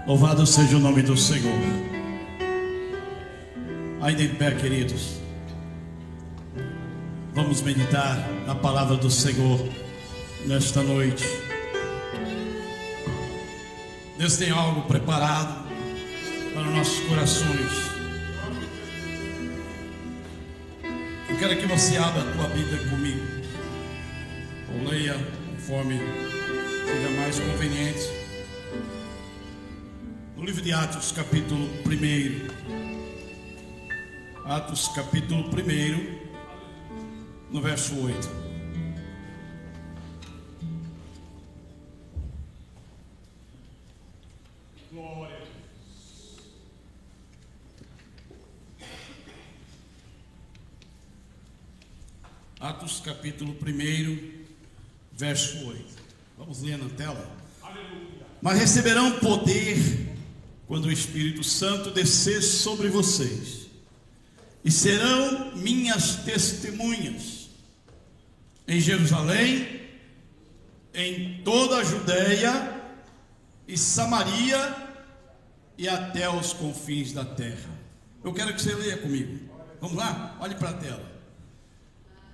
Louvado seja o nome do Senhor. Ainda em pé, queridos, vamos meditar na palavra do Senhor nesta noite. Deus tem algo preparado para nossos corações. Eu quero que você abra a tua Bíblia comigo, ou leia conforme seja mais conveniente. No livro de Atos, capítulo 1. Atos, capítulo 1, no verso 8. Glória a Deus. Atos, capítulo 1, verso 8. Vamos ler na tela. Aleluia. Mas receberão poder quando o Espírito Santo descer sobre vocês, e serão minhas testemunhas em Jerusalém, em toda a Judeia e Samaria e até os confins da terra. Eu quero que você leia comigo. Vamos lá? Olhe para a tela.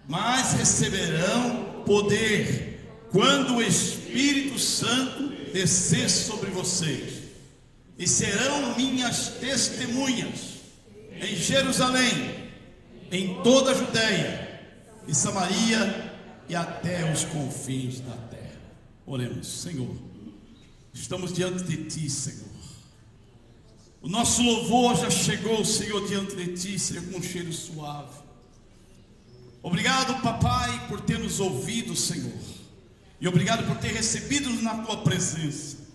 Mas receberão poder quando o Espírito Santo descer sobre vocês, e serão minhas testemunhas em Jerusalém, em toda a Judeia e Samaria e até os confins da terra. Oremos. Senhor, estamos diante de Ti, Senhor. O nosso louvor já chegou, Senhor, diante de Ti, Senhor, com um cheiro suave. Obrigado, Papai, por ter nos ouvido, Senhor, e obrigado por ter recebido-nos na Tua presença.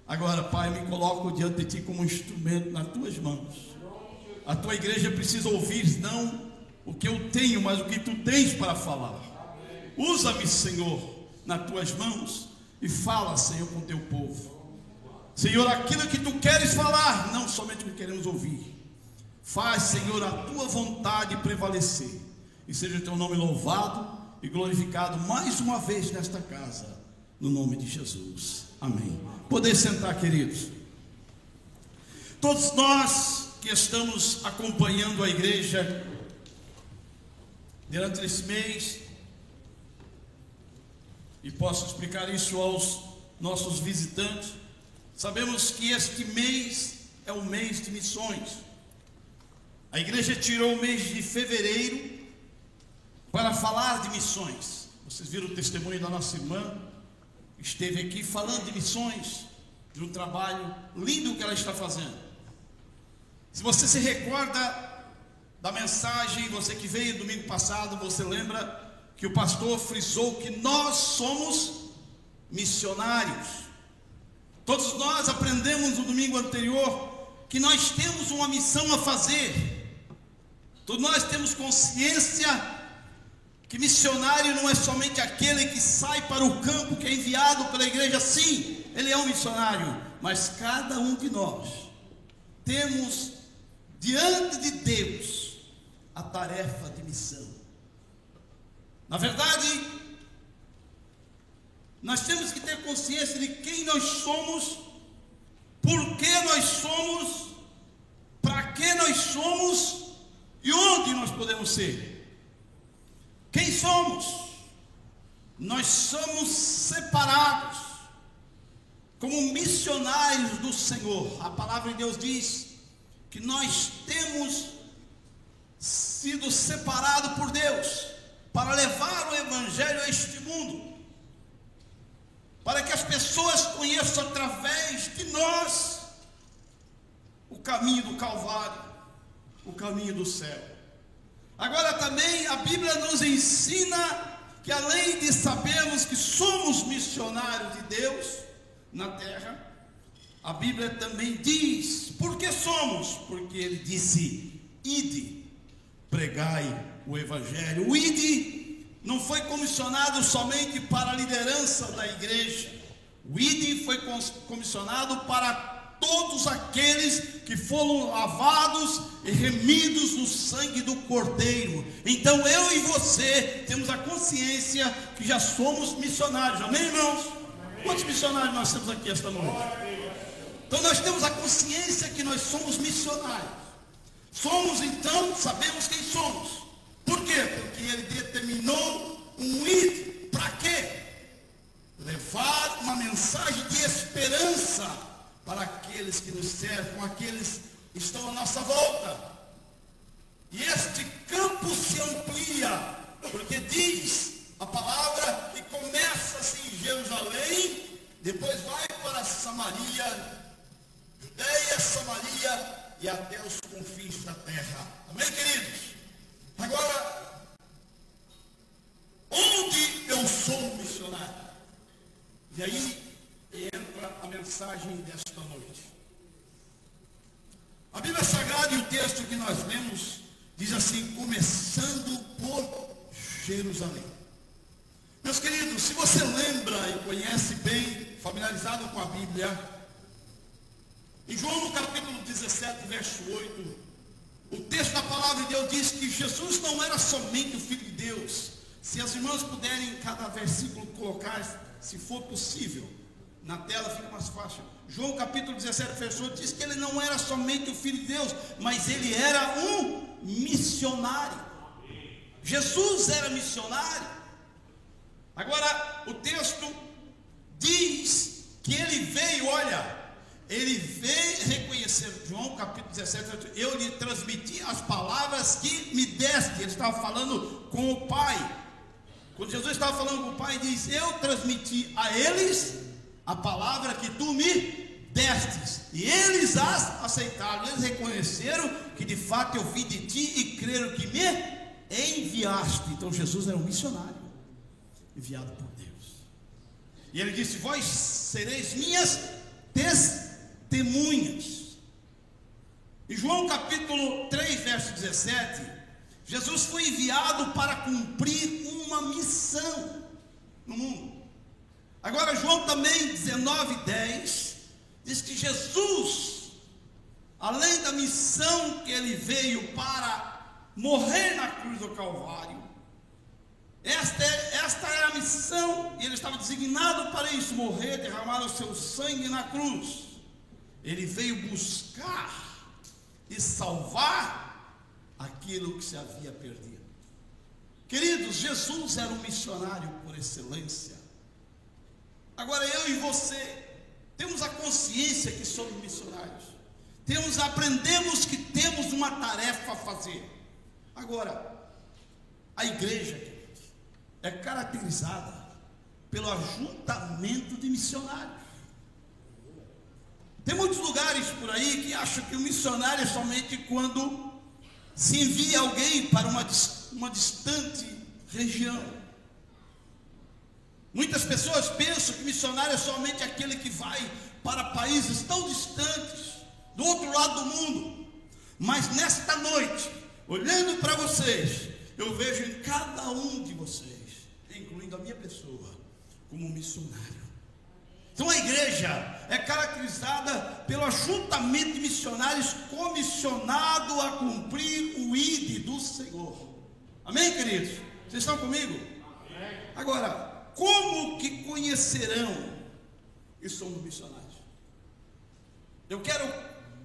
Agora, Pai, me coloco diante de Ti como um instrumento nas Tuas mãos. A Tua igreja precisa ouvir não o que eu tenho, mas o que Tu tens para falar. Usa-me, Senhor, nas Tuas mãos e fala, Senhor, com o Teu povo. Senhor, aquilo que Tu queres falar, não somente o que queremos ouvir. Faz, Senhor, a Tua vontade prevalecer, e seja o Teu nome louvado e glorificado mais uma vez nesta casa, no nome de Jesus. Amém. Poder sentar, queridos. Todos nós que estamos acompanhando a igreja durante esse mês, e posso explicar isso aos nossos visitantes, sabemos que este mês é o mês de missões. A igreja tirou o mês de fevereiro para falar de missões. Vocês viram o testemunho da nossa irmã? Esteve aqui falando de missões, de um trabalho lindo que ela está fazendo. Se você se recorda da mensagem, você que veio domingo passado, você lembra que o pastor frisou que nós somos missionários. Todos nós aprendemos no domingo anterior que nós temos uma missão a fazer. Todos nós temos consciência que missionário não é somente aquele que sai para o campo, que é enviado pela igreja. Sim, ele é um missionário, mas cada um de nós temos diante de Deus a tarefa de missão. Na verdade, nós temos que ter consciência de quem nós somos, por que nós somos, para que nós somos e onde nós podemos ser. Quem somos? Nós somos separados como missionários do Senhor. A palavra de Deus diz que nós temos sido separados por Deus para levar o Evangelho a este mundo, para que as pessoas conheçam através de nós o caminho do Calvário, o caminho do céu. Agora também a Bíblia nos ensina que, além de sabermos que somos missionários de Deus na terra, a Bíblia também diz por que somos. Porque Ele disse: ide, pregai o Evangelho. O ide não foi comissionado somente para a liderança da igreja. O ide foi comissionado para todos aqueles que foram lavados e remidos no sangue do Cordeiro. Então eu e você temos a consciência que já somos missionários. Amém, irmãos? Quantos missionários nós temos aqui esta noite? Então nós temos a consciência que nós somos missionários. Somos, então, sabemos quem somos. Por quê? Porque ele determinou um id. Para quê? Levar uma mensagem de esperança para aqueles que nos cercam, aqueles que estão à nossa volta. E este campo se amplia, porque diz a palavra que começa-se em Jerusalém, depois vai para Samaria, Judeia, Samaria e até os confins da terra. Amém, queridos? Agora, onde eu sou missionário? E aí entra a mensagem desta noite. A Bíblia Sagrada e o texto que nós lemos diz assim, começando por Jerusalém. Meus queridos, se você lembra e conhece bem, familiarizado com a Bíblia, em João no capítulo 17, verso 8, o texto da palavra de Deus diz que Jesus não era somente o Filho de Deus. Se as irmãs puderem em cada versículo colocar, se for possível, na tela fica mais fácil. João capítulo 17, verso 8 diz que ele não era somente o Filho de Deus, mas ele era um missionário. Jesus era missionário. Agora, o texto diz que ele veio, ele veio reconhecer, João capítulo 17, eu lhe transmiti as palavras que me deste. Ele estava falando com o Pai. Quando Jesus estava falando com o Pai, diz, eu transmiti a eles a palavra que tu me destes, e eles as aceitaram. Eles reconheceram que de fato eu vi de ti e creram que me enviaste. Então Jesus era um missionário enviado por Deus. E ele disse, vós sereis minhas testemunhas. Em João capítulo 3, verso 17, Jesus foi enviado para cumprir uma missão no mundo. Agora João também 19:10 diz que Jesus, além da missão que ele veio para morrer na cruz do Calvário, esta era a missão, e ele estava designado para isso, morrer, derramar o seu sangue na cruz. Ele veio buscar e salvar aquilo que se havia perdido. Queridos, Jesus era um missionário por excelência. Agora eu e você temos a consciência que somos missionários. Aprendemos que temos uma tarefa a fazer. Agora, a igreja, queridos, é caracterizada pelo ajuntamento de missionários. Tem muitos lugares por aí que acham que o missionário é somente quando se envia alguém para uma distante região. Muitas pessoas pensam que missionário é somente aquele que vai para países tão distantes, do outro lado do mundo. Mas nesta noite, olhando para vocês, eu vejo em cada um de vocês, incluindo a minha pessoa, como um missionário. Então a igreja é caracterizada pelo ajuntamento de missionários comissionados a cumprir o ID do Senhor. Amém, queridos? Vocês estão comigo? Amém. Agora, como que conhecerão que somos missionários? Eu quero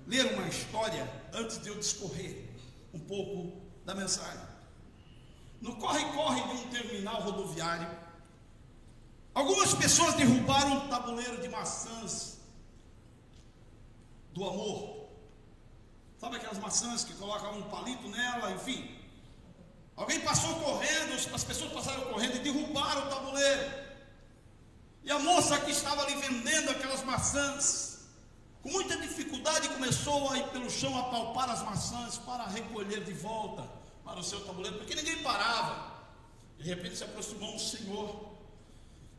ler uma história antes de eu discorrer um pouco da mensagem. No corre-corre de um terminal rodoviário, algumas pessoas derrubaram um tabuleiro de maçãs do amor. Sabe aquelas maçãs que colocam um palito nela, enfim. Alguém passou correndo, as pessoas passaram correndo e derrubaram o tabuleiro. E a moça que estava ali vendendo aquelas maçãs, com muita dificuldade, começou a ir pelo chão a palpar as maçãs para recolher de volta para o seu tabuleiro, porque ninguém parava. De repente se aproximou um senhor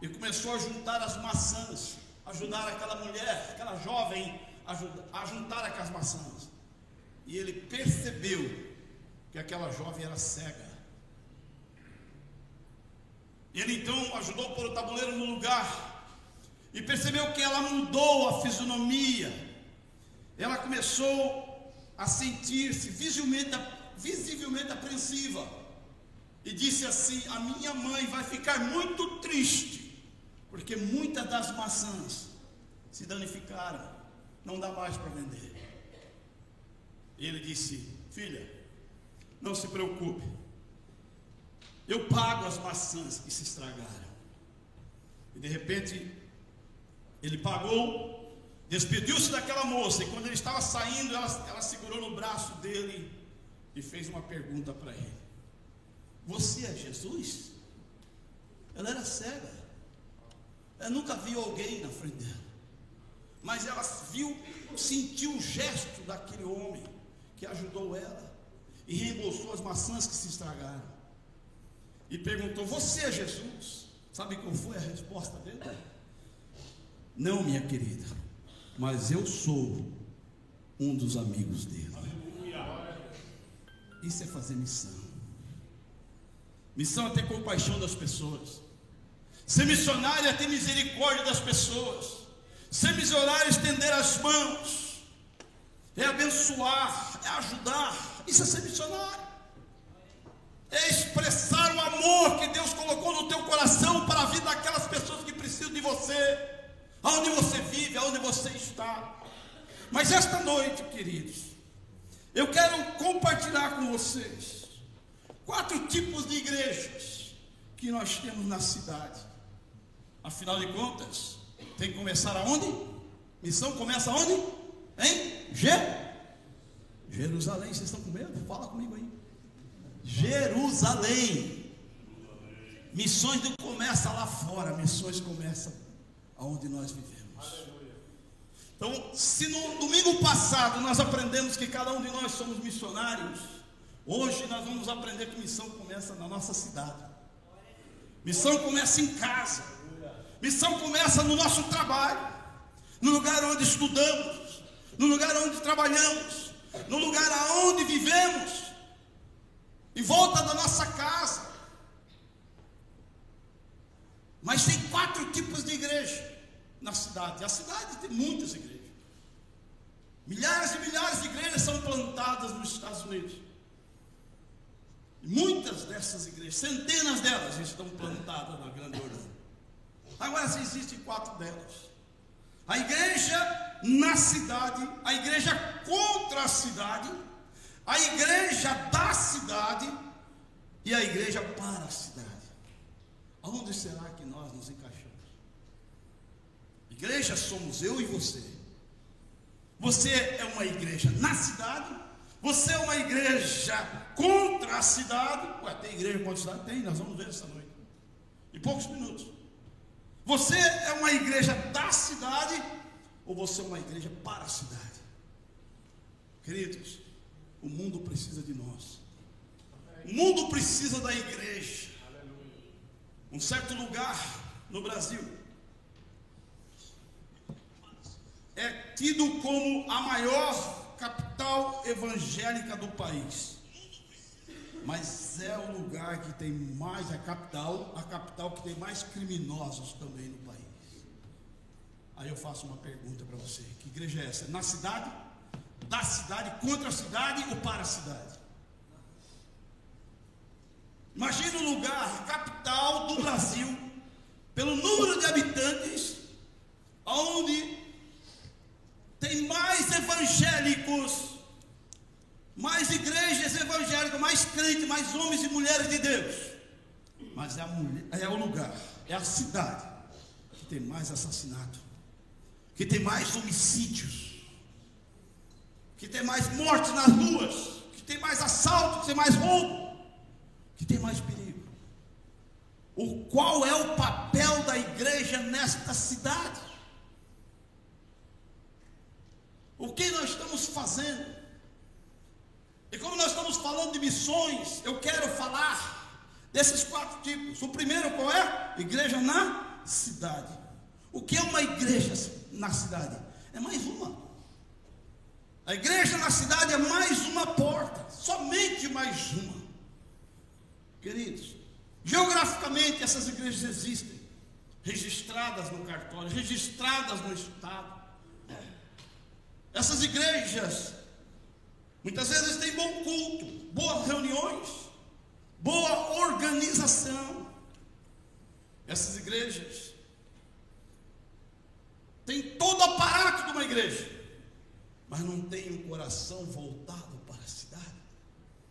e começou a juntar as maçãs, ajudar aquela mulher, aquela jovem a juntar aquelas maçãs. E ele percebeu que aquela jovem era cega. Ele então ajudou a pôr o tabuleiro no lugar e percebeu que ela mudou a fisionomia. Ela começou a sentir-se visivelmente apreensiva e disse assim: a minha mãe vai ficar muito triste, porque muitas das maçãs se danificaram. não dá mais para vender. E ele disse: filha, não se preocupe, eu pago as maçãs que se estragaram. E de repente ele pagou, despediu-se daquela moça, e quando ele estava saindo, ela segurou no braço dele e fez uma pergunta para ele: você é Jesus? Ela era cega, ela nunca viu alguém na frente dela, mas ela sentiu o gesto daquele homem que ajudou ela e reembolsou as maçãs que se estragaram, e perguntou: você é Jesus? Sabe qual foi a resposta dele? Não, minha querida, mas eu sou um dos amigos dele. Isso é fazer missão. Missão é ter compaixão das pessoas. Ser missionário é ter misericórdia das pessoas. Ser missionário é estender as mãos, é abençoar, é ajudar. Isso é ser missionário. É expressar o amor que Deus colocou no teu coração para a vida daquelas pessoas que precisam de você, aonde você vive, aonde você está. Mas esta noite, queridos, eu quero compartilhar com vocês 4 tipos de igrejas que nós temos na cidade. Afinal de contas, tem que começar aonde? Missão começa aonde? Em Jerusalém. Vocês estão com medo? Fala comigo aí. Jerusalém. Missões não começam lá fora, missões começam aonde nós vivemos. Então, se no domingo passado nós aprendemos que cada um de nós somos missionários, hoje nós vamos aprender que missão começa na nossa cidade. Missão começa em casa. Missão começa no nosso trabalho, no lugar onde estudamos, no lugar onde trabalhamos, no lugar aonde vivemos, em volta da nossa casa. Mas tem 4 tipos de igreja na cidade. A cidade tem muitas igrejas. Milhares e milhares de igrejas são plantadas nos Estados Unidos. E muitas dessas igrejas, centenas delas, estão plantadas na grande ordem. Agora existem 4 delas: a igreja na cidade, a igreja contra a cidade, a igreja da cidade e a igreja para a cidade. Aonde será que nós nos encaixamos? Igreja somos eu e você. Você é uma igreja na cidade, você é uma igreja contra a cidade. Ué, tem igreja contra a cidade? Tem, nós vamos ver essa noite, em poucos minutos. Você é uma igreja da cidade ou você é uma igreja para a cidade? Queridos, o mundo precisa de nós. O mundo precisa da igreja. Um certo lugar no Brasil é tido como a maior capital evangélica do país, mas é o lugar que tem mais, a capital que tem mais criminosos também no país. Aí eu faço uma pergunta para você: que igreja é essa? Na cidade, da cidade, contra a cidade ou para a cidade? Imagina um lugar, capital do Brasil, pelo número de habitantes, onde tem mais evangélicos, mais igrejas evangélicas, mais crentes, mais homens e mulheres de Deus. Mas é o lugar, é a cidade que tem mais assassinato, que tem mais homicídios, que tem mais mortes nas ruas, que tem mais assalto, que tem mais roubo, que tem mais perigo. Qual é o papel da igreja nesta cidade? O que nós estamos fazendo? E como nós estamos falando de missões, eu quero falar desses 4 tipos. O primeiro qual é? Igreja na cidade. O que é uma igreja na cidade? É mais uma. A igreja na cidade é mais uma porta, somente mais uma. Queridos, geograficamente essas igrejas existem, registradas no cartório, registradas no estado. Essas igrejas muitas vezes têm bom culto, boas reuniões, boa organização. Essas igrejas têm todo o aparato de uma igreja, mas não tem um coração voltado para a cidade.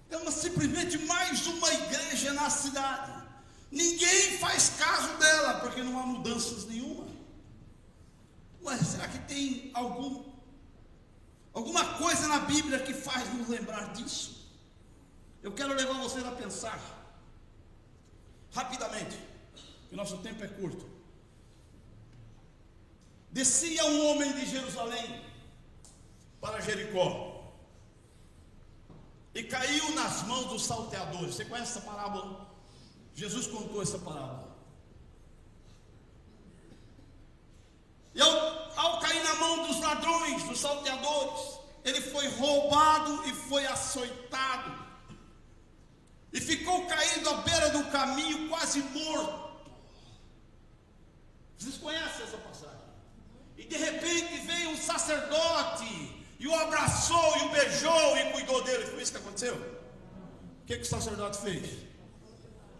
É simplesmente mais uma igreja na cidade. Ninguém faz caso dela, porque não há mudanças nenhuma. Mas será que tem alguma coisa na Bíblia que faz nos lembrar disso? Eu quero levar vocês a pensar rapidamente, que nosso tempo é curto. Descia um homem de Jerusalém para Jericó e caiu nas mãos dos salteadores. Você conhece essa parábola? Jesus contou essa parábola. E ao cair na mão dos ladrões, dos salteadores, ele foi roubado e foi açoitado, e ficou caído à beira do caminho, quase morto. Vocês conhecem essa passagem? E de repente veio um sacerdote e o abraçou, e o beijou, e cuidou dele. Foi isso que aconteceu? O que o sacerdote fez?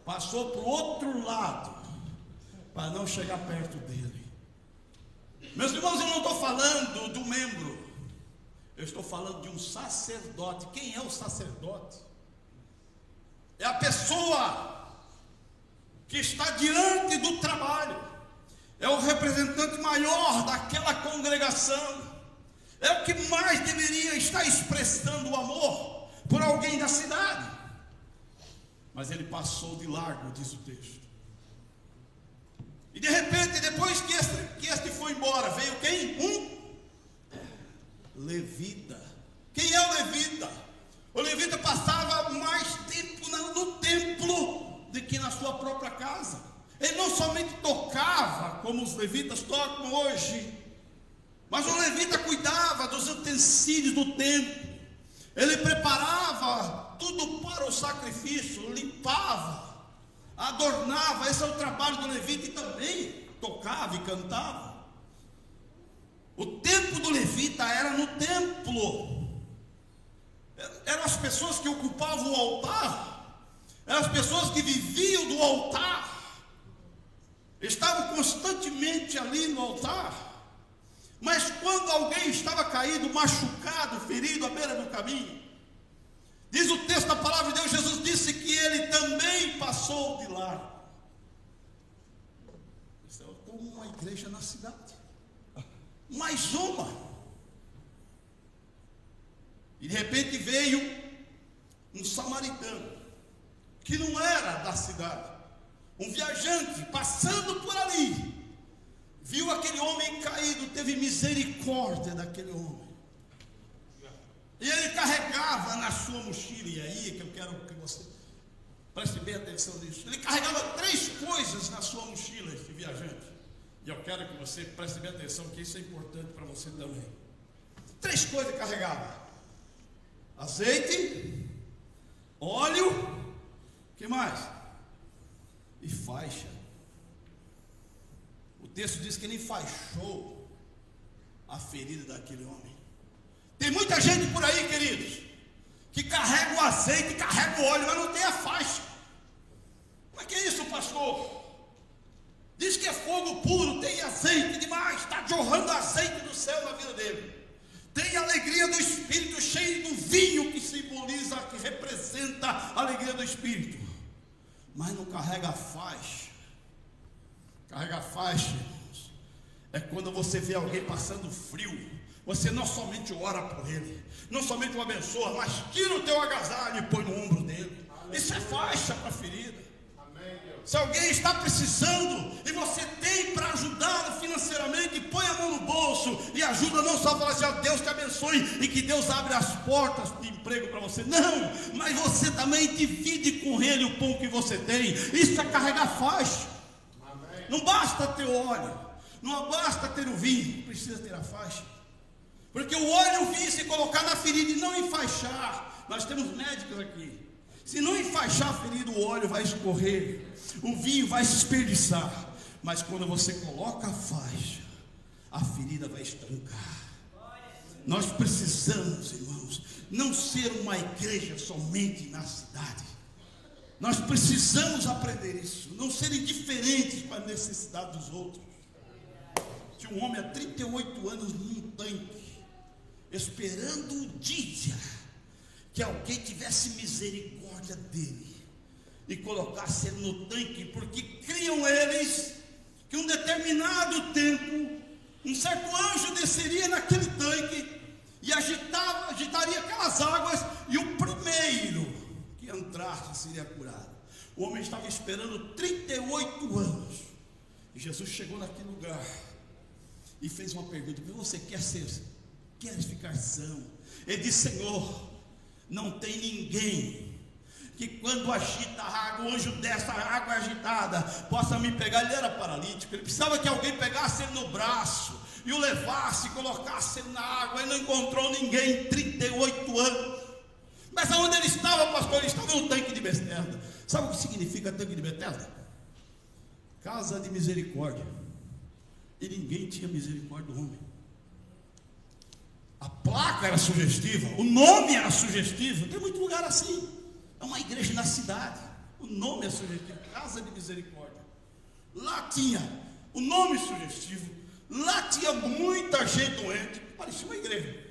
Passou para o outro lado, para não chegar perto dele. Meus irmãos, eu não estou falando do membro, eu estou falando de um sacerdote. Quem é o sacerdote? É a pessoa que está diante do trabalho, é o representante maior daquela congregação, é o que mais deveria estar expressando o amor por alguém da cidade. Mas ele passou de largo, diz o texto. E de repente, depois que este foi embora, veio quem? Um levita. Quem é o levita? O levita passava mais tempo no templo do que na sua própria casa. Ele não somente tocava, como os levitas tocam hoje, mas o levita cuidava dos utensílios do templo. Ele preparava tudo para o sacrifício, limpava, adornava. Esse é o trabalho do levita. E também tocava e cantava. O tempo do levita era no templo. Eram as pessoas que ocupavam o altar, eram as pessoas que viviam do altar, estavam constantemente ali no altar. Mas quando alguém estava caído, machucado, ferido à beira do caminho, diz o texto da palavra de Deus, Jesus disse que ele também passou de largo. Isso é como uma igreja na cidade, mais uma. E de repente veio um samaritano, que não era da cidade, um viajante passando por ali, viu aquele homem caído, teve misericórdia daquele homem, e ele carregava na sua mochila. E aí que eu quero que você preste bem atenção nisso. Ele carregava 3 coisas na sua mochila, esse viajante. E eu quero que você preste bem atenção, que isso é importante para você também. 3 coisas ele carregava: azeite, óleo, que mais? E faixa. O texto diz que ele enfaixou a ferida daquele homem. Tem muita gente por aí, queridos, que carrega o azeite, carrega o óleo, mas não tem a faixa. Mas que é isso, pastor? Diz que é fogo puro, tem azeite demais, está jorrando azeite do céu na vida dele. Tem a alegria do Espírito, cheio do vinho que simboliza, que representa a alegria do Espírito, mas não carrega a faixa. Carrega a faixa, irmãos, é quando você vê alguém passando frio, você não somente ora por ele, não somente o abençoa, mas tira o teu agasalho e põe no ombro dele. Isso é faixa para a ferida. Se alguém está precisando e você tem para ajudá-lo financeiramente, põe a mão no bolso e ajuda. Não só falar assim, Deus te abençoe e que Deus abre as portas de emprego para você. Não, mas você também divide com ele o pão que você tem. Isso é carregar faixa. Não basta ter o óleo, não basta ter o vinho, precisa ter a faixa. Porque o óleo e o vinho, se colocar na ferida e não enfaixar, nós temos médicos aqui, se não enfaixar a ferida, o óleo vai escorrer, o vinho vai se desperdiçar. Mas quando você coloca a faixa, a ferida vai estancar. Nós precisamos, irmãos, não ser uma igreja somente na cidade. Nós precisamos aprender isso, não ser indiferentes para a necessidade dos outros. Tinha um homem há 38 anos num tanque, esperando o dia que alguém tivesse misericórdia dele e colocasse ele no tanque, porque criam eles que um determinado tempo um certo anjo desceria naquele tanque e agitaria aquelas águas, e o primeiro que entrasse seria curado. O homem estava esperando 38 anos, e Jesus chegou naquele lugar e fez uma pergunta: você queres ficar são? Ele disse: Senhor, não tem ninguém que quando agita a água, o anjo dessa água agitada, possa me pegar. Ele era paralítico, ele precisava que alguém pegasse ele no braço e o levasse, colocasse ele na água. Ele não encontrou ninguém em 38 anos. Mas aonde ele estava, pastor? Ele estava no tanque de Betesda. Sabe o que significa tanque de Betesda? Casa de misericórdia. E ninguém tinha misericórdia do homem. A placa era sugestiva, o nome era sugestivo. Tem muito lugar assim. É uma igreja na cidade, o nome é sugestivo, Casa de Misericórdia. Lá tinha o nome sugestivo, lá tinha muita gente doente, parecia uma igreja.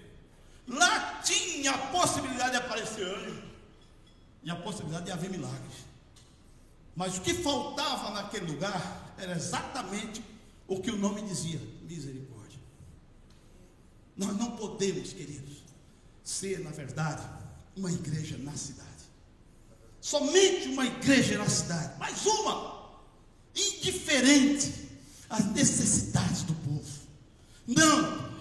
Lá tinha a possibilidade de aparecer anjo e a possibilidade de haver milagres. Mas o que faltava naquele lugar era exatamente o que o nome dizia: misericórdia. Nós não podemos, queridos, ser, na verdade, uma igreja na cidade. Somente uma igreja na cidade, mas uma, indiferente às necessidades do povo. Não,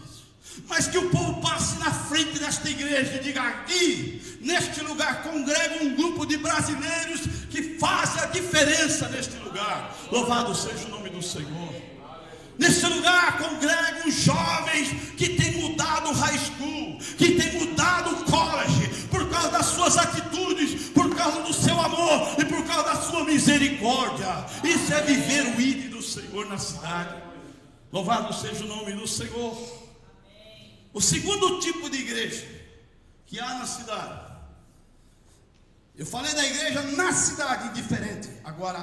mas que o povo passe na frente desta igreja e diga: aqui, neste lugar, congrega um grupo de brasileiros que fazem a diferença neste lugar. Louvado seja o nome do Senhor. Nesse lugar congregam jovens que têm mudado o high school, que têm mudado o college, por causa das suas atitudes, por causa do seu amor e por causa da sua misericórdia. Isso é viver o ID do Senhor na cidade. Louvado seja o nome do Senhor. O segundo tipo de igreja que há na cidade, eu falei da igreja na cidade, indiferente. Agora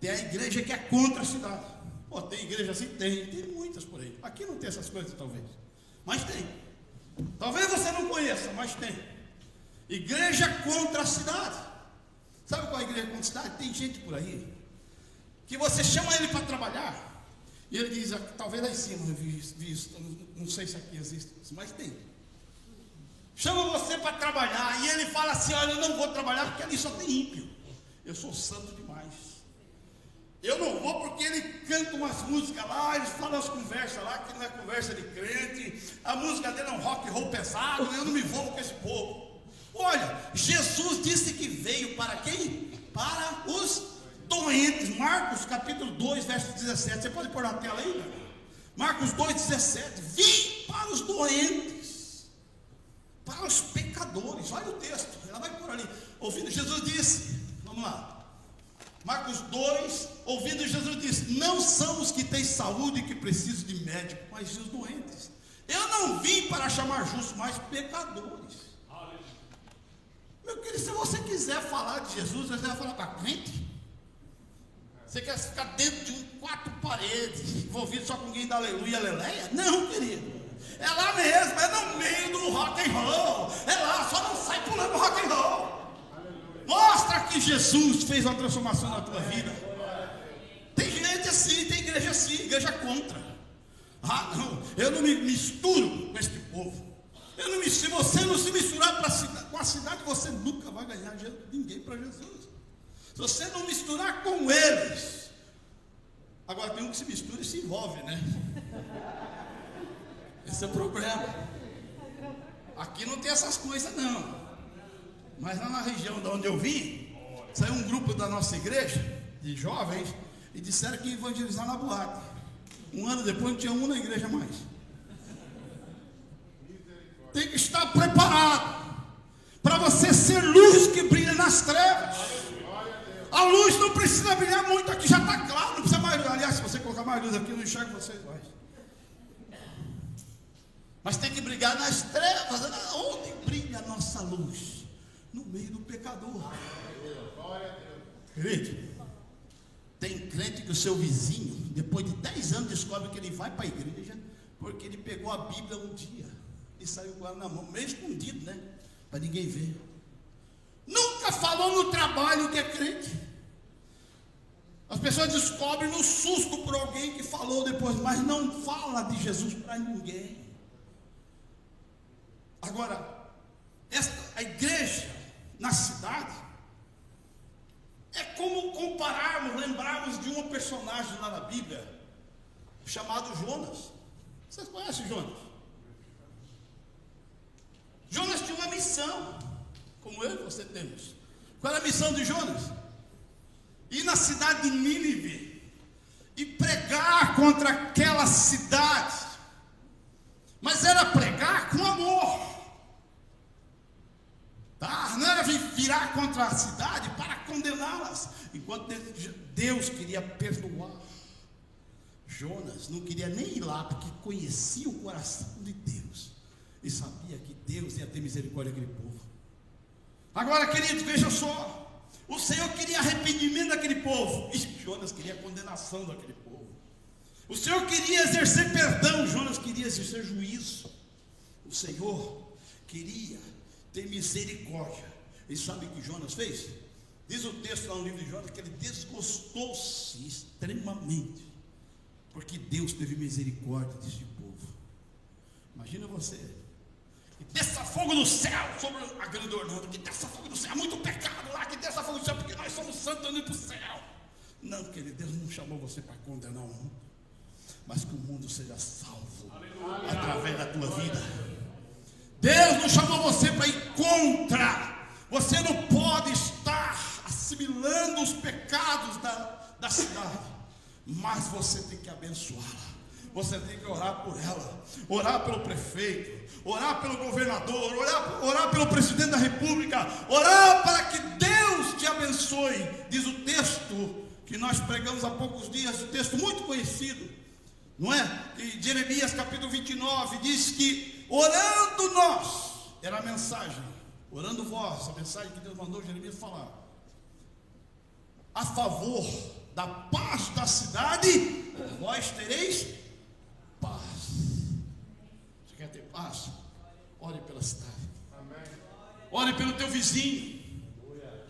tem a igreja que é contra a cidade. Pô, tem igreja assim? Tem muitas por aí. Aqui não tem essas coisas, talvez, mas tem. Talvez você não conheça, mas tem. Igreja contra a cidade. Sabe qual é a igreja contra a cidade? Tem gente por aí que você chama ele para trabalhar e ele diz: talvez lá em cima eu vi isso, não sei se aqui existe isso, mas tem. Chama você para trabalhar e ele fala assim: olha, eu não vou trabalhar porque ali só tem ímpio. Eu sou santo demais. Eu não vou porque ele canta umas músicas lá, eles falam as conversas lá, que não é conversa de crente, a música dele é um rock and roll pesado, eu não me envolvo com esse povo. Olha, Jesus disse que veio para quem? Para os doentes. Marcos capítulo 2, verso 17, você pode pôr na tela aí? Marcos 2, 17, vim para os doentes, para os pecadores. Olha o texto, ela vai pôr ali. Ouvindo, Jesus disse, vamos lá, Marcos 2, ouvindo, Jesus disse: não são os que têm saúde que precisam de médico, mas os doentes. Eu não vim para chamar justos, mas pecadores. Meu querido, se você quiser falar de Jesus, você vai falar para crente? Você quer ficar dentro de quatro paredes, envolvido só com alguém da aleluia, aleluia? Não, querido. É lá mesmo, é no meio do rock and roll. É lá, só não sai pulando rock and roll. Mostra que Jesus fez uma transformação na tua vida. Tem gente assim, tem igreja assim, igreja contra. Ah, não, eu não me misturo com este povo. Se você não se misturar com a cidade, você nunca vai ganhar ninguém para Jesus. Se você não misturar com eles. Agora tem um que se mistura e se envolve, né? Esse é o problema. Aqui não tem essas coisas não. Mas lá na região de onde eu vim, saiu um grupo da nossa igreja, de jovens, e disseram que ia evangelizar na boate. Um ano depois não tinha um na igreja mais. Tem que estar preparado para você ser luz que brilha nas trevas. A luz não precisa brilhar muito, aqui já está claro, não precisa mais. Aliás, se você colocar mais luz aqui, eu não enxergo vocês mais. Mas tem que brilhar nas trevas. Onde brilha a nossa luz? No meio do pecador. Querido, tem crente que o seu vizinho, depois de 10 anos, descobre que ele vai para a igreja porque ele pegou a Bíblia um dia. e saiu com ela na mão, meio escondido, né? Para ninguém ver. Nunca falou no trabalho que é crente. As pessoas descobrem no susto por alguém que falou depois, mas não fala de Jesus para ninguém. Agora, a igreja na cidade é como compararmos, lembrarmos de um personagem lá na Bíblia chamado Jonas. Vocês conhecem Jonas? Jonas tinha uma missão, como eu e você temos. Qual era a missão de Jonas? Ir na cidade de Nínive e pregar contra aquela cidade, mas era pregar com amor, tá? Não era virar contra a cidade para condená-las, enquanto Deus queria perdoar. Jonas não queria nem ir lá, porque conhecia o coração de Deus e sabia que Deus ia ter misericórdia daquele povo. Agora, queridos, veja só, o Senhor queria arrependimento daquele povo, e Jonas queria condenação daquele povo. O Senhor queria exercer perdão, Jonas queria exercer juízo. O Senhor queria ter misericórdia. E sabe o que Jonas fez? Diz o texto lá no livro de Jonas que ele desgostou-se extremamente, porque Deus teve misericórdia desse povo. Imagina você, que desça fogo do céu sobre a grande Orlando, que desça fogo do céu, há muito pecado lá, que desça fogo do céu, porque nós somos santos indo para o céu. Não, querido, Deus não chamou você para condenar o mundo, mas que o mundo seja salvo através da tua vida. Deus não chamou você para ir contra. Você não pode estar assimilando os pecados da cidade, mas você tem que abençoá-la. Você tem que orar por ela, orar pelo prefeito, orar pelo governador, orar pelo presidente da república, orar para que Deus te abençoe. Diz o texto que nós pregamos há poucos dias, um texto muito conhecido, não é? E Jeremias capítulo 29 diz que orando nós, era a mensagem, orando vós, a mensagem que Deus mandou Jeremias falar, a favor da paz da cidade, vós tereis paz. Você quer ter paz? Ore pela cidade. Ore pelo teu vizinho.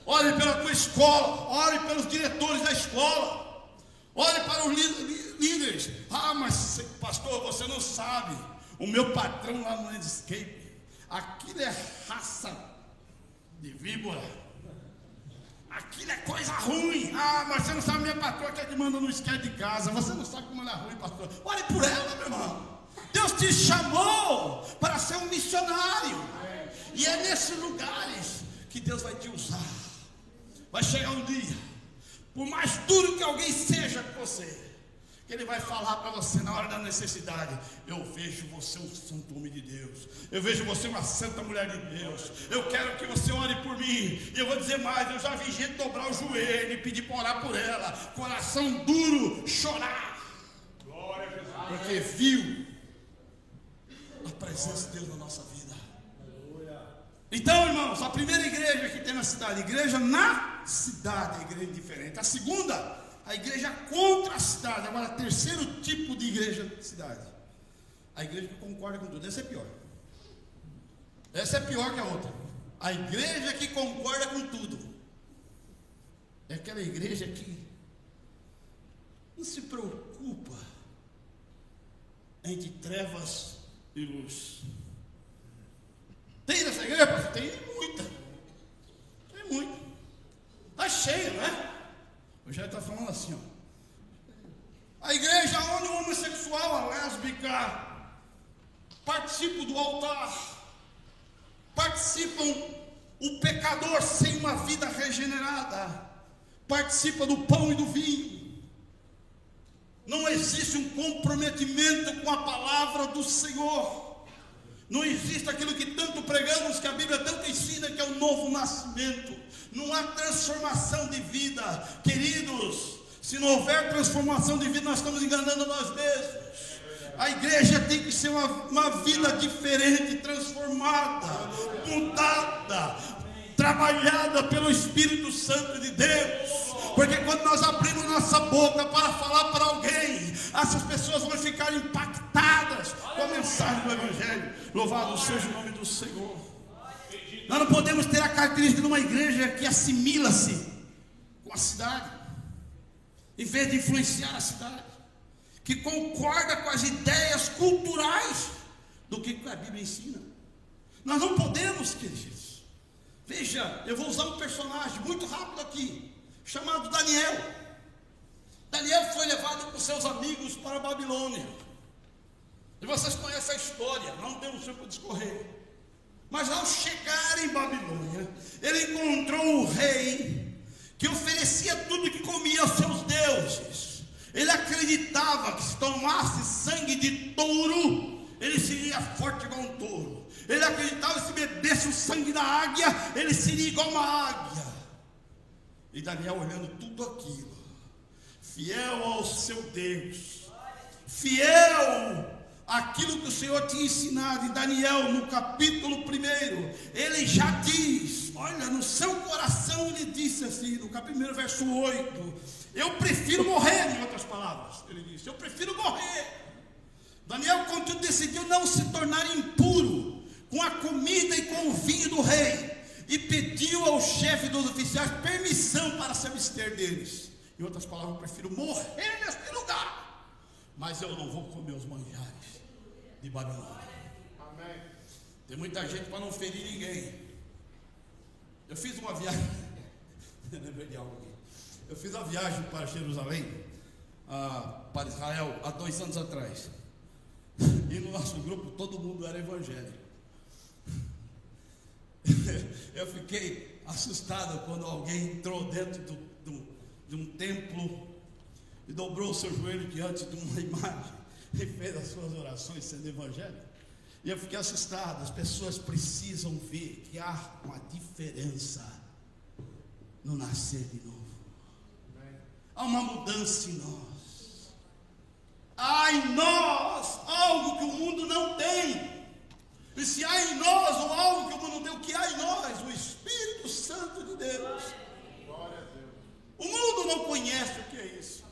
Ore pela tua escola. Ore pelos diretores da escola. Ore para os líderes. Ah, mas pastor, você não sabe. O meu patrão lá no Landscape, aquilo é raça de víbora. Aquilo é coisa ruim. Ah, mas você não sabe, minha patroa que é que manda no esquete de casa. Você não sabe como ela é ruim, pastor. Ore por ela, meu irmão. Deus te chamou para ser um missionário. E é nesses lugares que Deus vai te usar. Vai chegar um dia, por mais duro que alguém seja com você, que Ele vai falar para você na hora da necessidade: eu vejo você um santo homem de Deus, eu vejo você uma santa mulher de Deus, eu quero que você ore por mim. E eu vou dizer mais, eu já vi gente dobrar o joelho e pedir para orar por ela, coração duro, chorar, porque viu a presença de Deus na nossa vida. Então, irmãos, a primeira igreja que tem na cidade, igreja na cidade, é igreja diferente. A segunda, a igreja contra a cidade. Agora, terceiro tipo de igreja na cidade, a igreja que concorda com tudo. Essa é pior. Essa é pior que a outra. A igreja que concorda com tudo é aquela igreja que não se preocupa entre trevas e luz. Tem nessa igreja? Tem muita. Tem muito. Está cheio, não é? O Jair está falando assim, ó. A igreja onde o homossexual, a lésbica, participam do altar, participam o pecador sem uma vida regenerada, participa do pão e do vinho. Não existe um comprometimento com a palavra do Senhor. Não existe aquilo que tanto pregamos, que a Bíblia tanto ensina, que é o novo nascimento. Não há transformação de vida. Queridos, se não houver transformação de vida, nós estamos enganando nós mesmos. A igreja tem que ser uma vida diferente, transformada, mudada, trabalhada pelo Espírito Santo de Deus. Porque quando nós abrimos nossa boca para falar para alguém, essas pessoas vão ficar impactadas, com a mensagem do Evangelho. Louvado seja o nome do Senhor. Nós não podemos ter a característica de uma igreja que assimila-se com a cidade, em vez de influenciar a cidade, que concorda com as ideias culturais do que a Bíblia ensina. Nós não podemos, queridos. Veja, eu vou usar um personagem muito rápido aqui, chamado Daniel. Daniel foi levado com seus amigos para a Babilônia. E vocês conhecem a história, não temos tempo de discorrer. Mas ao chegar em Babilônia, ele encontrou o rei que oferecia tudo que comia aos seus deuses. Ele acreditava que se tomasse sangue de touro, ele seria forte igual um touro. Ele acreditava que se bebesse o sangue da águia, ele seria igual uma águia. E Daniel, olhando tudo aquilo, fiel ao seu Deus, fiel àquilo que o Senhor tinha ensinado. Em Daniel, no capítulo 1, ele já diz, olha, no seu coração ele disse assim, no capítulo 1, verso 8, eu prefiro morrer, em outras palavras, ele disse, eu prefiro morrer. Daniel, contudo, decidiu não se tornar impuro com a comida e com o vinho do rei, e pediu ao chefe dos oficiais permissão para se abster deles. Em outras palavras, eu prefiro morrer neste lugar, mas eu não vou comer os manjares de Babilônia. Amém. Tem muita gente para não ferir ninguém. Eu fiz uma viagem, lembrei de algo aqui. Eu fiz a viagem para Jerusalém, para Israel, há 2 anos atrás. E no nosso grupo todo mundo era evangélico. Eu fiquei assustado quando alguém entrou dentro de um templo e dobrou o seu joelho diante de uma imagem e fez as suas orações sendo evangélico. E eu fiquei assustado. As pessoas precisam ver que há uma diferença no nascer de novo. Há uma mudança em nós. Há em nós algo que o mundo não tem. E se há em nós ou algo que o mundo não tem, o que há em nós? O Espírito Santo de Deus. O mundo não conhece o que é isso.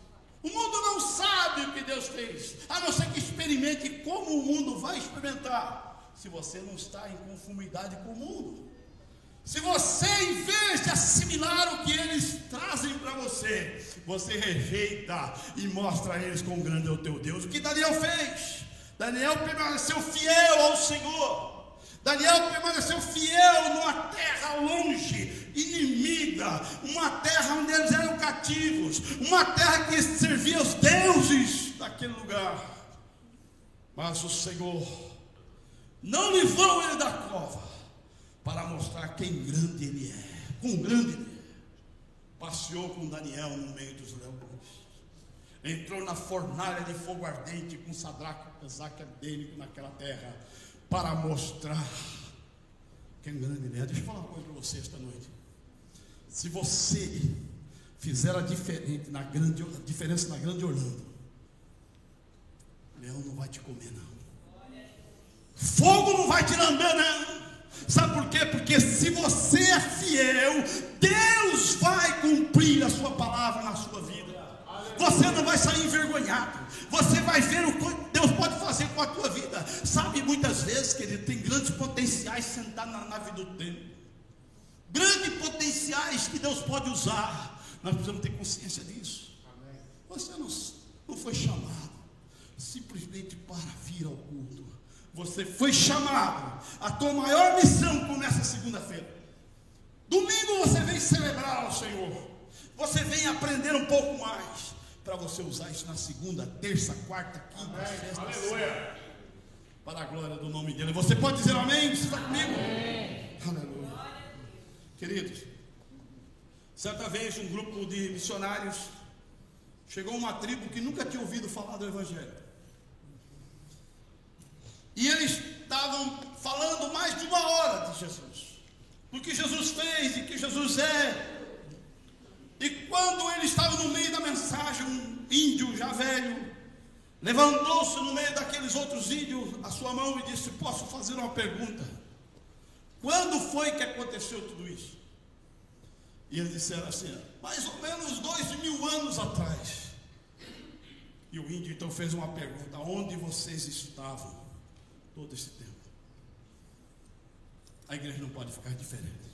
O mundo não sabe o que Deus fez, a não ser que experimente. Como o mundo vai experimentar? Se você não está em conformidade com o mundo. Se você, em vez de assimilar o que eles trazem para você, você rejeita e mostra a eles quão grande é o teu Deus. O que Daniel fez? Daniel permaneceu fiel ao Senhor. Daniel permaneceu fiel numa terra longe, inimiga, uma terra onde eles eram cativos, uma terra que servia aos deuses daquele lugar. Mas o Senhor não livrou ele da cova, para mostrar quem grande ele é, quão grande ele é. Passeou com Daniel no meio dos leões, entrou na fornalha de fogo ardente com Sadraque, Mesaque e Abednego naquela terra, para mostrar quem grande ele é. Deixa eu falar uma coisa para você esta noite. Se você fizer a diferença na grande Orlando, o leão não vai te comer não, fogo não vai te lamber não. Sabe por quê? Porque se você é fiel, Deus vai cumprir a sua palavra na sua vida. Você não vai sair envergonhado. Você vai ver o que Deus pode fazer com a tua vida. Sabe, muitas vezes, querido, tem grandes potenciais sentados na nave do templo. Grandes potenciais que Deus pode usar. Nós precisamos ter consciência disso. Você não foi chamado simplesmente para vir ao culto. Você foi chamado. A tua maior missão começa segunda-feira. Domingo você vem celebrar ao Senhor. Você vem aprender um pouco mais, para você usar isso na segunda, terça, quarta, quinta, sexta, aleluia, para a glória do nome dele. Você pode dizer amém? Você está comigo? Amém. Aleluia. Queridos, certa vez um grupo de missionários chegou a uma tribo que nunca tinha ouvido falar do Evangelho. E eles estavam falando mais de 1 hora de Jesus, do que Jesus fez e que Jesus é. E quando ele estava no meio da mensagem, um índio já velho levantou-se no meio daqueles outros índios a sua mão e disse: posso fazer uma pergunta? Quando foi que aconteceu tudo isso? E eles disseram assim: mais ou menos 2.000 anos atrás. E o índio então fez uma pergunta: onde vocês estavam todo esse tempo. A igreja não pode ficar diferente.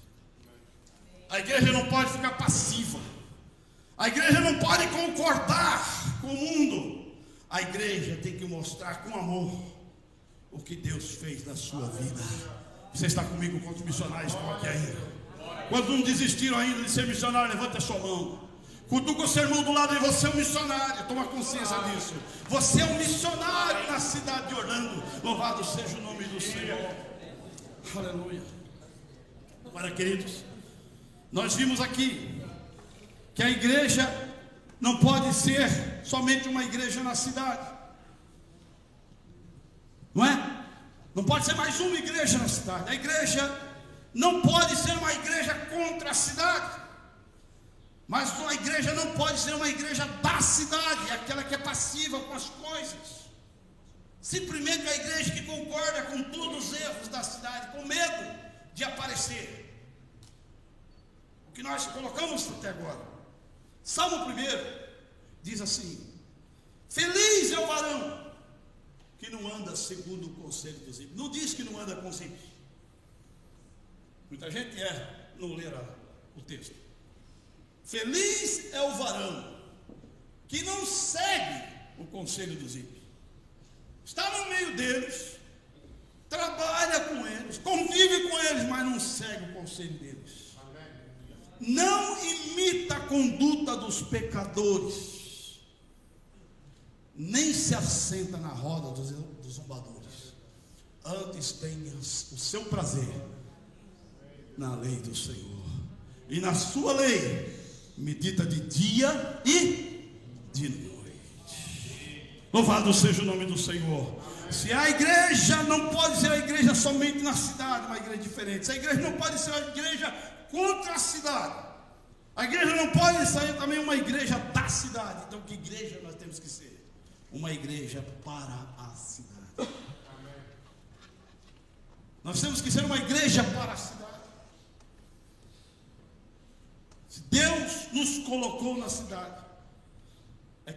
A igreja não pode ficar passiva. A igreja não pode concordar com o mundo. A igreja tem que mostrar com amor o que Deus fez na sua vida. Você está comigo? Quantos missionários estão aqui ainda? Quantos não desistiram ainda de ser missionário? Levanta a sua mão. Cutuca o seu irmão do lado e você é um missionário. Toma consciência disso. Você é um missionário na cidade de Orlando. Louvado seja o nome do Senhor. Aleluia. Agora, queridos, nós vimos aqui que a igreja não pode ser somente uma igreja na cidade. Não é? Não pode ser mais uma igreja na cidade. A igreja não pode ser uma igreja contra a cidade. Mas a igreja não pode ser uma igreja da cidade, aquela que é passiva com as coisas. Simplesmente a igreja que concorda com todos os erros da cidade, com medo de aparecer. O que nós colocamos até agora. Salmo 1 diz assim: feliz é o varão que não anda segundo o conselho dos ímpios. Não diz que não anda com os ímpios. Muita gente não ler o texto. Feliz é o varão que não segue o conselho dos ímpios. Está no meio deles, trabalha com eles, convive com eles, mas não segue o conselho deles. Não imita a conduta dos pecadores, nem se assenta na roda dos zombadores. Antes tenha o seu prazer na lei do Senhor, e na sua lei medita de dia e de noite. Louvado seja o nome do Senhor. Se a igreja não pode ser a igreja somente na cidade, uma igreja diferente. Se a igreja não pode ser uma igreja contra a cidade, a igreja não pode ser também uma igreja da cidade. Então que igreja nós temos que ser? Uma igreja para a cidade. Nós temos que ser uma igreja para a cidade. Se Deus nos colocou na cidade, é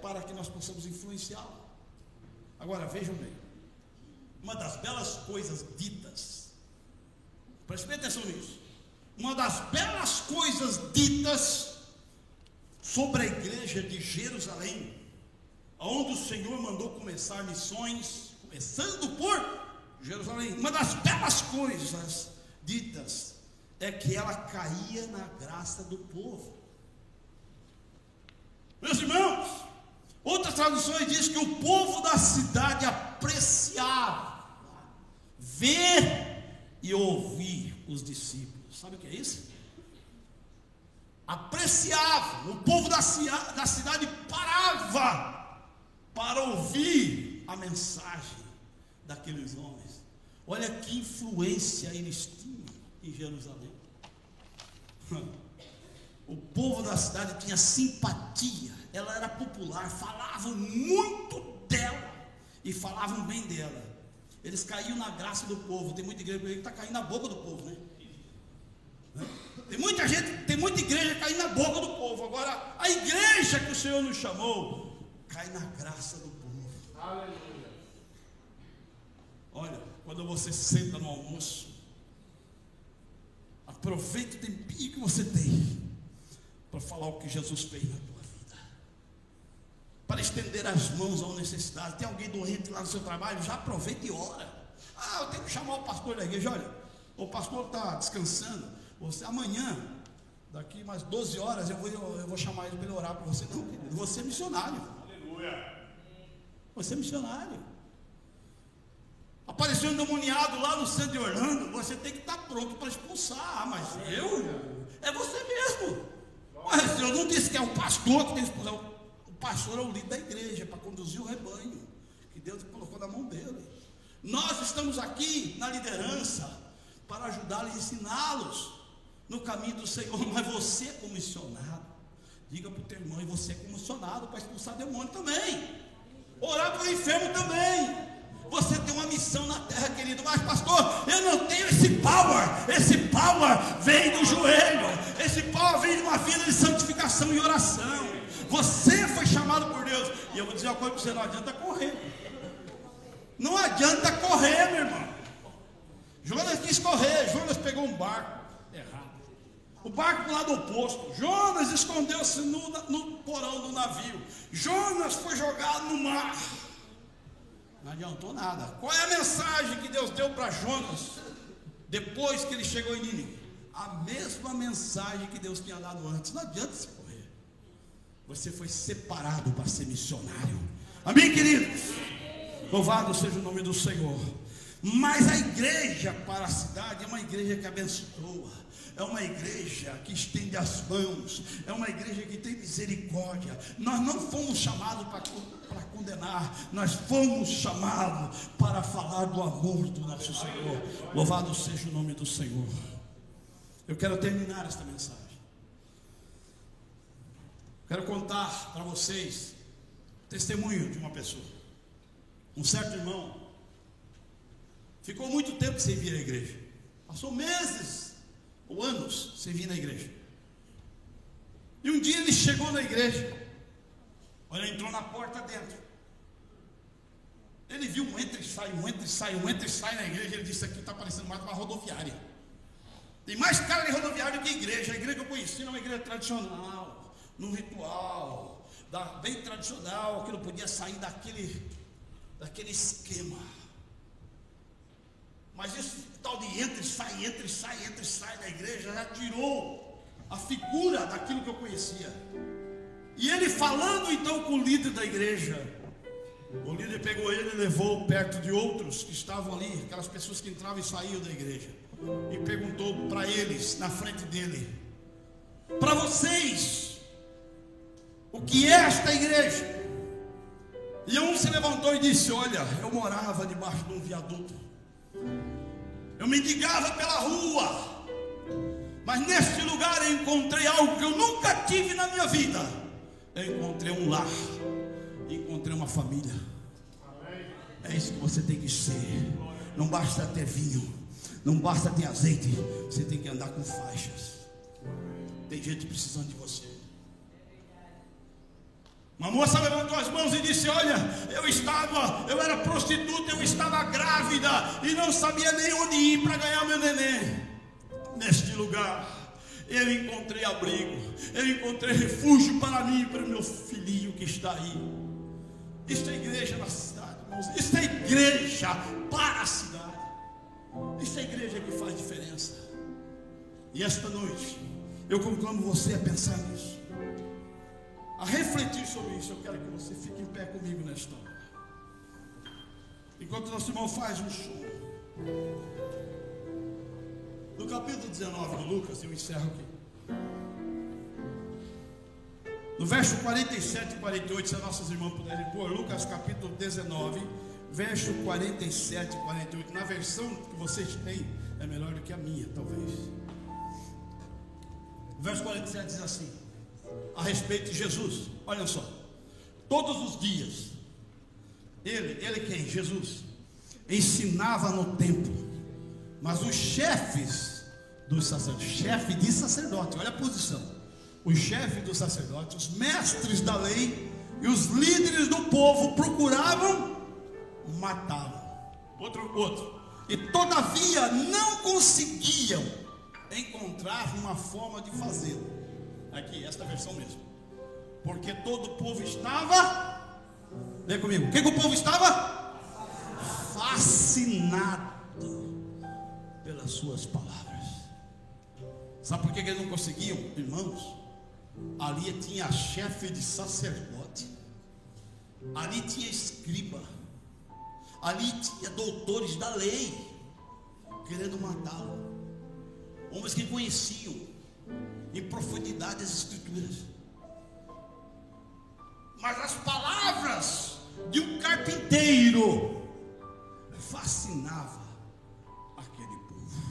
para que nós possamos influenciá-la. Agora vejam bem, uma das belas coisas ditas, preste bem atenção nisso, uma das belas coisas ditas sobre a igreja de Jerusalém, onde o Senhor mandou começar missões, começando por Jerusalém, uma das belas coisas ditas é que ela caía na graça do povo. Meus irmãos, outras traduções dizem que o povo da cidade apreciava ver e ouvir os discípulos. Sabe o que é isso? Apreciava. O povo da cidade parava para ouvir a mensagem daqueles homens. Olha que influência eles tinham em Jerusalém. O povo da cidade tinha simpatia, ela era popular, falavam muito dela e falavam bem dela. Eles caíam na graça do povo. Tem muita igreja que está caindo na boca do povo, né? Tem muita gente, tem muita igreja caindo na boca do povo. Agora, a igreja que o Senhor nos chamou cai na graça do povo. Aleluia. Olha, quando você senta no almoço, aproveite o tempinho que você tem para falar o que Jesus fez na tua vida, para estender as mãos ao necessitado. Tem alguém doente lá no seu trabalho, já aproveita e ora. Eu tenho que chamar o pastor da igreja. Olha, o pastor está descansando, você amanhã, daqui mais 12 horas eu vou chamar ele para ele orar por você. Não, querido, você é missionário. Aleluia. Você é missionário. Apareceu um endemoniado lá no centro de Orlando, você tem que estar pronto para expulsar. Mas é você mesmo. Mas eu não disse que é o pastor que tem que expulsar. O pastor é o líder da igreja para conduzir o rebanho que Deus colocou na mão dele. Nós estamos aqui na liderança para ajudá-los e ensiná-los no caminho do Senhor. Mas você como missionário, diga para o teu irmão, e você como missionário para expulsar demônio também, orar para o enfermo também. Você tem uma missão na terra, querido. Mas pastor, eu não tenho esse power. Esse power vem do joelho. Esse power vem de uma vida de santificação e oração. Você foi chamado por Deus. E eu vou dizer uma coisa para você: não adianta correr. Não adianta correr, meu irmão. Jonas quis correr. Jonas pegou um barco errado, o barco para o lado oposto. Jonas escondeu-se no porão do navio. Jonas foi jogado no mar. Não adiantou nada. Qual é a mensagem que Deus deu para Jonas depois que ele chegou em Nínive? A mesma mensagem que Deus tinha dado antes. Não adianta se correr. Você foi separado para ser missionário. Amém, queridos? Louvado seja o nome do Senhor. Mas a igreja para a cidade é uma igreja que abençoa, é uma igreja que estende as mãos, é uma igreja que tem misericórdia. Nós não fomos chamados para condenar, nós fomos chamados para falar do amor do nosso Senhor. Louvado seja o nome do Senhor. Eu quero terminar esta mensagem. Quero contar para vocês o testemunho de uma pessoa. Um certo irmão ficou muito tempo sem vir à igreja. Passou meses ou anos sem vir na igreja. E um dia ele chegou na igreja. Olha, entrou na porta dentro. Ele viu um entra e sai, um entra e sai, um entra e sai na igreja. Ele disse: aqui está parecendo mais uma rodoviária. Tem mais cara de rodoviária do que igreja. A igreja que eu conheci é uma igreja tradicional, num ritual, bem tradicional, que não podia sair daquele esquema. Mas esse tal de entra e sai, entra e sai, entra e sai da igreja já tirou a figura daquilo que eu conhecia. E ele falando então com o líder da igreja, o líder pegou ele e levou perto de outros que estavam ali, aquelas pessoas que entravam e saíam da igreja, e perguntou para eles, na frente dele: para vocês, o que é esta igreja? E um se levantou e disse: olha, eu morava debaixo de um viaduto, eu mendigava pela rua, mas neste lugar eu encontrei algo que eu nunca tive na minha vida. Eu encontrei um lar, encontrei uma família. É isso que você tem que ser. Não basta ter vinho, não basta ter azeite, você tem que andar com faixas. Tem gente precisando de você. Uma moça levantou as mãos e disse: olha, eu era prostituta, eu estava grávida e não sabia nem onde ir para ganhar meu neném. Neste lugar eu encontrei abrigo, eu encontrei refúgio para mim e para o meu filhinho que está aí. Isto é igreja na cidade, irmãos. Isto é igreja para a cidade. Isto é igreja que faz diferença. E esta noite eu conclamo você a pensar nisso, a refletir sobre isso. Eu quero que você fique em pé comigo nesta hora, enquanto nosso irmão faz um som. No capítulo 19 de Lucas, eu encerro aqui, no verso 47 e 48, se as nossas irmãs puderem pôr. Lucas capítulo 19, verso 47 e 48. Na versão que vocês têm, é melhor do que a minha, talvez. O verso 47 diz assim, a respeito de Jesus: olha só, todos os dias ele quem? Jesus ensinava no templo, mas os chefes dos sacerdotes, chefe de sacerdote, olha a posição, os chefes dos sacerdotes, os mestres da lei e os líderes do povo procuravam matá-lo. Outro, e todavia não conseguiam encontrar uma forma de fazê-lo. Aqui, esta versão mesmo, porque todo o povo estava, vem comigo, o que o povo estava? Fascinado pelas suas palavras. Sabe por que eles não conseguiam, irmãos? Ali tinha chefe de sacerdote, ali tinha escriba, ali tinha doutores da lei querendo matá-lo, homens que conheciam em profundidade as escrituras, mas as palavras de um carpinteiro fascinava aquele povo.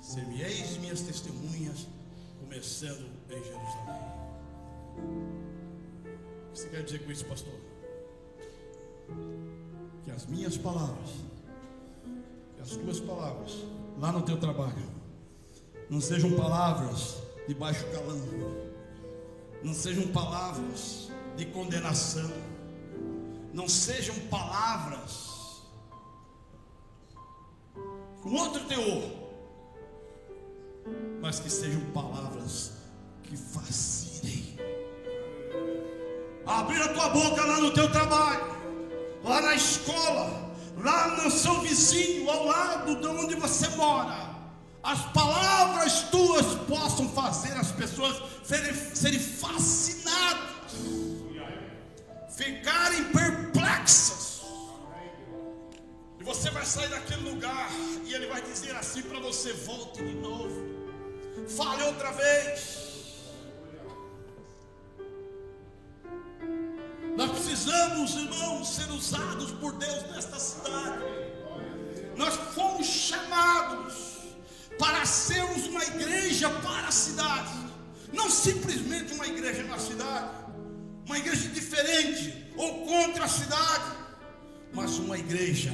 Ser-me-eis minhas testemunhas, começando em Jerusalém. O que você quer dizer com isso, pastor? Que as minhas palavras, que as tuas palavras lá no teu trabalho não sejam palavras de baixo calão, não sejam palavras de condenação, não sejam palavras com outro teor, mas que sejam palavras que fascinem. Abrir a tua boca lá no teu trabalho, lá na escola, lá no seu vizinho, ao lado de onde você mora, as palavras tuas possam fazer as pessoas serem fascinadas, ficarem perplexas. E você vai sair daquele lugar e ele vai dizer assim para você: volte de novo, fale outra vez. Nós precisamos, irmãos, ser usados por Deus nesta cidade. Nós fomos chamados para sermos uma igreja para a cidade, não simplesmente uma igreja na cidade, uma igreja diferente ou contra a cidade, mas uma igreja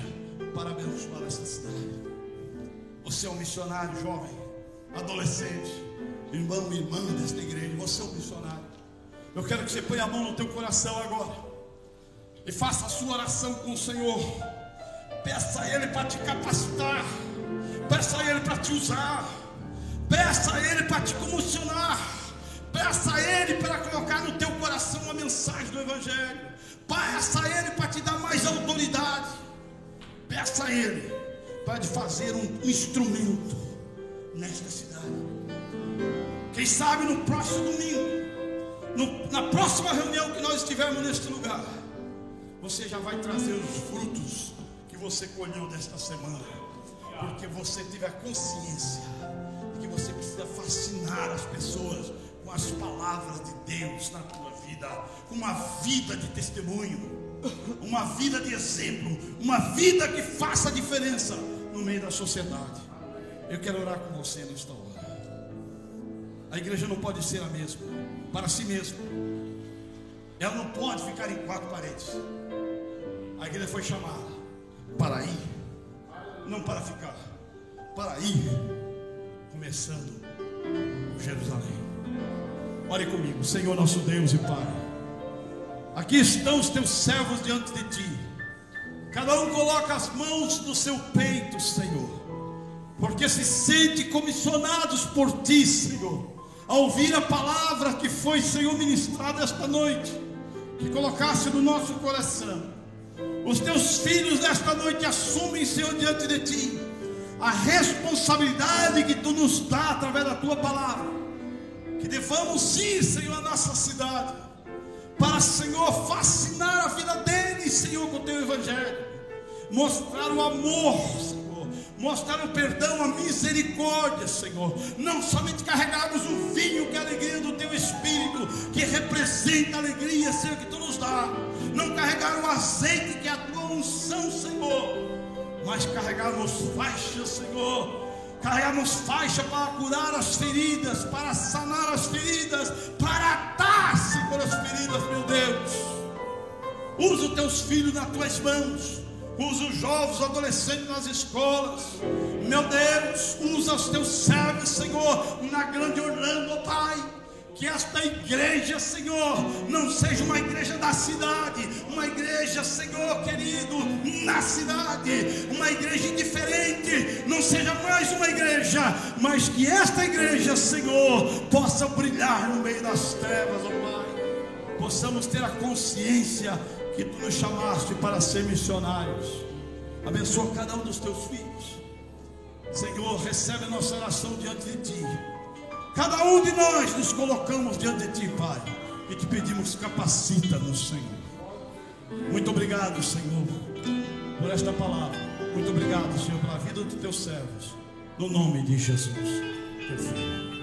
para abençoar essa cidade. Você é um missionário, jovem, adolescente, irmão e irmã desta igreja. Você é um missionário. Eu quero que você ponha a mão no teu coração agora e faça a sua oração com o Senhor. Peça a Ele para te capacitar, peça a Ele para te usar, peça a Ele para te comissionar, peça a Ele para colocar no teu coração a mensagem do Evangelho, peça a Ele para te dar mais autoridade, peça a Ele para te fazer um instrumento nesta cidade. Quem sabe no próximo domingo, na próxima reunião que nós estivermos neste lugar, você já vai trazer os frutos que você colheu desta semana, porque você teve a consciência de que você precisa fascinar as pessoas com as palavras de Deus na tua vida, com uma vida de testemunho, uma vida de exemplo, uma vida que faça a diferença no meio da sociedade. Eu quero orar com você nesta hora. A igreja não pode ser a mesma para si mesma. Ela não pode ficar em quatro paredes. A igreja foi chamada para ir, não para ficar, para ir, começando por Jerusalém. Ore comigo. Senhor nosso Deus e Pai, aqui estão os teus servos diante de ti. Cada um coloca as mãos no seu peito, Senhor, porque se sente comissionados por ti, Senhor, a ouvir a palavra que foi, Senhor, ministrada esta noite, que colocasse no nosso coração. Os teus filhos nesta noite assumem, Senhor, diante de ti a responsabilidade que tu nos dá através da tua palavra, que devamos ir, Senhor, à nossa cidade, para, Senhor, fascinar a vida deles, Senhor, com o teu evangelho, mostrar o amor, Senhor, mostrar o perdão, a misericórdia, Senhor. Não somente carregarmos o vinho, que é a alegria do teu Espírito, que representa a alegria, Senhor, que tu nos dá. Não carregar o azeite, que é a tua unção, Senhor, mas carregarmos faixas, Senhor. Carregarmos faixa para curar as feridas, para sanar as feridas, para atar, Senhor, as feridas, meu Deus. Usa os teus filhos nas tuas mãos. Usa os jovens, os adolescentes nas escolas. Meu Deus, usa os teus servos, Senhor, na grande Orlando, oh Pai. Que esta igreja, Senhor, não seja uma igreja da cidade, uma igreja, Senhor querido, na cidade, uma igreja diferente, não seja mais uma igreja, mas que esta igreja, Senhor, possa brilhar no meio das trevas, ó Pai. Possamos ter a consciência que tu nos chamaste para ser missionários. Abençoa cada um dos teus filhos, Senhor. Recebe a nossa oração diante de ti. Cada um de nós nos colocamos diante de ti, Pai, e te pedimos: capacita-nos, Senhor. Muito obrigado, Senhor, por esta palavra. Muito obrigado, Senhor, pela vida dos teus servos, no nome de Jesus, teu filho.